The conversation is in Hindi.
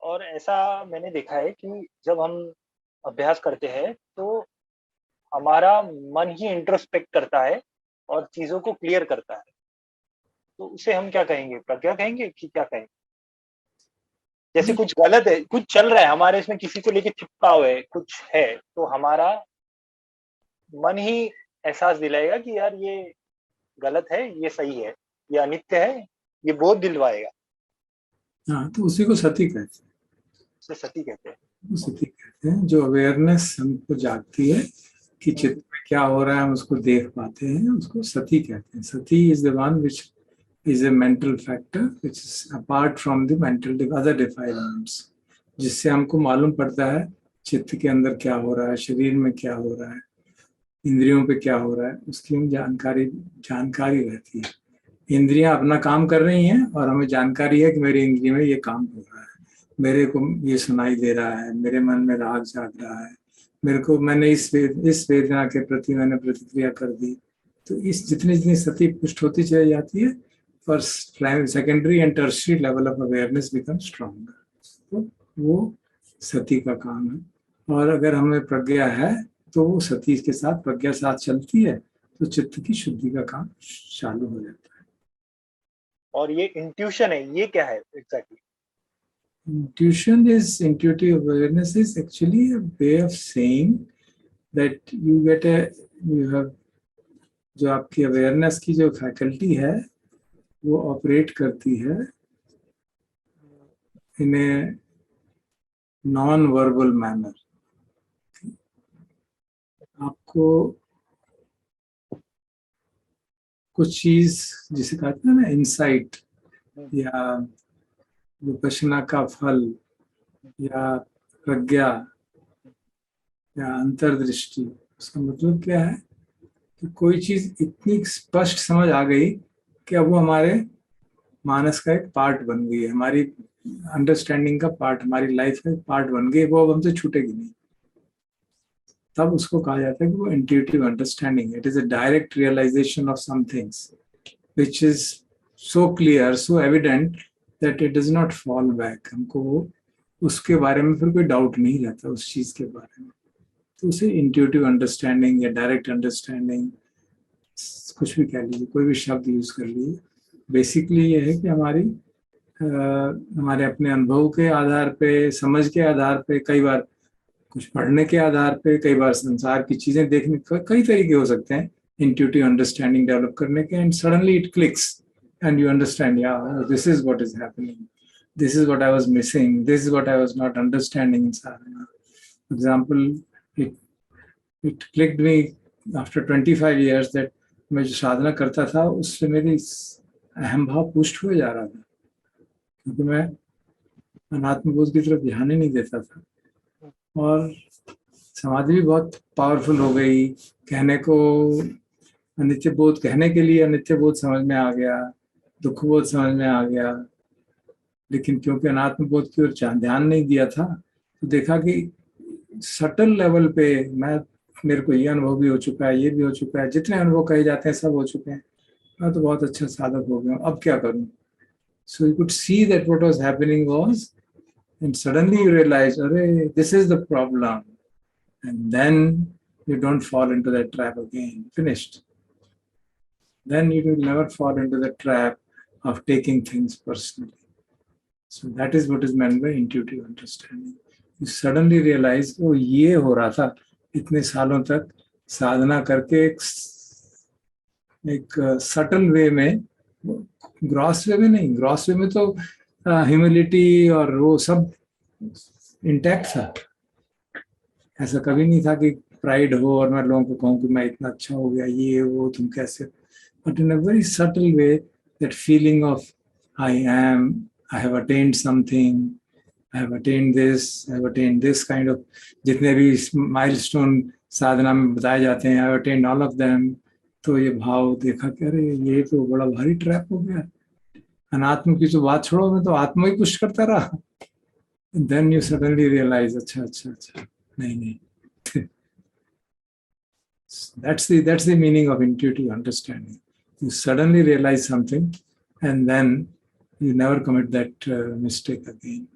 और ऐसा मैंने देखा है कि जब हम अभ्यास करते हैं, तो हमारा मन ही इंट्रोस्पेक्ट करता है और चीज़ों को क्लियर करता है। तो उसे हम क्या कहेंगे? प्रज्ञा कहेंगे कि क्या कहेंगे? जैसे कुछ गलत है, कुछ चल रहा है, हमारे इसमें किसी को लेके चिपकाव है, कुछ है, तो हमारा मन ही एहसास दिलाएगा कि यार ये गलत है, ये सही है, ये अनित्य है, ये बोध दिलवाएगा। हाँ, तो उसी को सती कहते हैं। उसे सती कहते हैं। सती कहते हैं जो अवेयरनेस हमको जागती है कि हुँ, चित्त में क्या हो रहा है, हम उसको देख पाते हैं, उसको सती कहते हैं। Sati is the one which is a mental factor which is apart from the mental other defilements, जिससे हमको मालूम पड़ता है चित्त के अंदर क्या हो रहा है, शरीर में क्या हो रहा है, इंद्रियों पे क्या हो रहा है, उसकी हम जानकारी जानकारी रहती है। इंद्रियां अपना काम कर रही हैं और हमें जानकारी है कि मेरी इंद्रिय में ये काम हो रहा है, मेरे को ये सुनाई दे रहा है, मेरे मन में राग जाग रहा है, मेरे को मैंने इस वेदना के प्रति मैंने प्रतिक्रिया कर दी। तो इस जितनी जितनी सती पुष्ट होती चली जाती है, first primary secondary and tertiary level of awareness become stronger. तो वो सती का काम है। और अगर हमें प्रज्ञा है तो वो सती के साथ प्रज्ञा साथ चलती है, तो चित्त की शुद्धि का काम चालू हो जाता है। और ये इंट्यूशन है, ये क्या है exactly? Intuitive awareness is actually a way of saying that you have जो आपकी अवेयरनेस की जो फैकल्टी है वो ऑपरेट करती है इन ए नॉन वर्बल मैनर। आपको कुछ चीज जिसे कहते हैं ना इंसाइट, या विपश्यना का फल, या प्रज्ञा, या अंतर्दृष्टि, उसका मतलब क्या है कि कोई चीज इतनी स्पष्ट समझ आ गई कि अब वो हमारे मानस का एक पार्ट बन गई है, हमारी अंडरस्टैंडिंग का पार्ट, हमारी लाइफ का एक पार्ट बन गई, वो अब हमसे छूटेगी नहीं। तब उसको कहा जाता है कि वो intuitive understanding. It is a direct realisation of some things which is so clear, so evident that it does not fall back. हमको उसके बारे में फिर कोई डाउट नहीं रहता उस चीज के बारे में। तो उसे इंट्यूटिव अंडरस्टैंडिंग या डायरेक्ट अंडरस्टैंडिंग, कुछ भी कह लीजिए, कोई भी शब्द यूज कर लीजिए, बेसिकली ये है कि हमारे अपने अनुभव के आधार पे, समझ के आधार पे, कई बार कुछ पढ़ने के आधार पे, कई बार संसार की चीजें देखने के कई तरीके हो सकते हैं इंट्यूटिव अंडरस्टैंडिंग डेवलप करने के, and suddenly it clicks and you understand, या this is what is happening, this is what I was missing, this is what I was not understanding in sadhana. For example, it it clicked me after 25 years that मैं जो साधना करता था उससे मेरी अहम भाव पुष्ट हुए जा रहा था, क्योंकि मैं अनात्म बोध की तरफ ध्यान ही नहीं देता था। और समाधि भी बहुत पावरफुल हो गई, कहने को अनित्य बोध, कहने के लिए अनित्य बोध समझ में आ गया, दुख बोध समझ में आ गया, लेकिन क्योंकि अनात्म बोध की ओर ध्यान नहीं दिया था, तो देखा कि सटल लेवल पे मेरे को ये अनुभव भी हो चुका है, ये भी हो चुका है, जितने अनुभव कहे जाते हैं सब हो चुके हैं, मैं तो बहुत अच्छा साधक हो गया हूँ, अब क्या करूँ। So you could see that what was happening was, and suddenly you realize, "Arey, this is the problem," and then you don't fall into that trap again. Finished. Then you will never fall into the trap of taking things personally. So that is what is meant by intuitive understanding. You suddenly realize, oh, ये हो रहा था इतने सालों तक साधना करके, एक सटल वे में, ग्रॉस वे में नहीं, ग्रॉस वे में तो ह्यूमिलिटी और वो सब इंटैक्ट था। ऐसा कभी नहीं था कि प्राइड हो और मैं लोगों को कहूँ कि मैं इतना अच्छा हो गया, ये वो तुम कैसे, but in a very subtle way, that feeling of I am, I have attend something, I have attend this, I have attend this kind of, जितने भी माइलस्टोन साधना में बताए जाते हैं, I have attend all of them. तो ये भाव देखा कि अरे ये तो बड़ा भारी ट्रैप हो गया, अनात्म की तो बात छोड़ो, मैं तो आत्मा ही पुश करता रहा। देन यू सडनली रियलाइज, अच्छा अच्छा अच्छा, नहीं that's the meaning of intuitive understanding. You suddenly realize something and then you never commit that mistake again.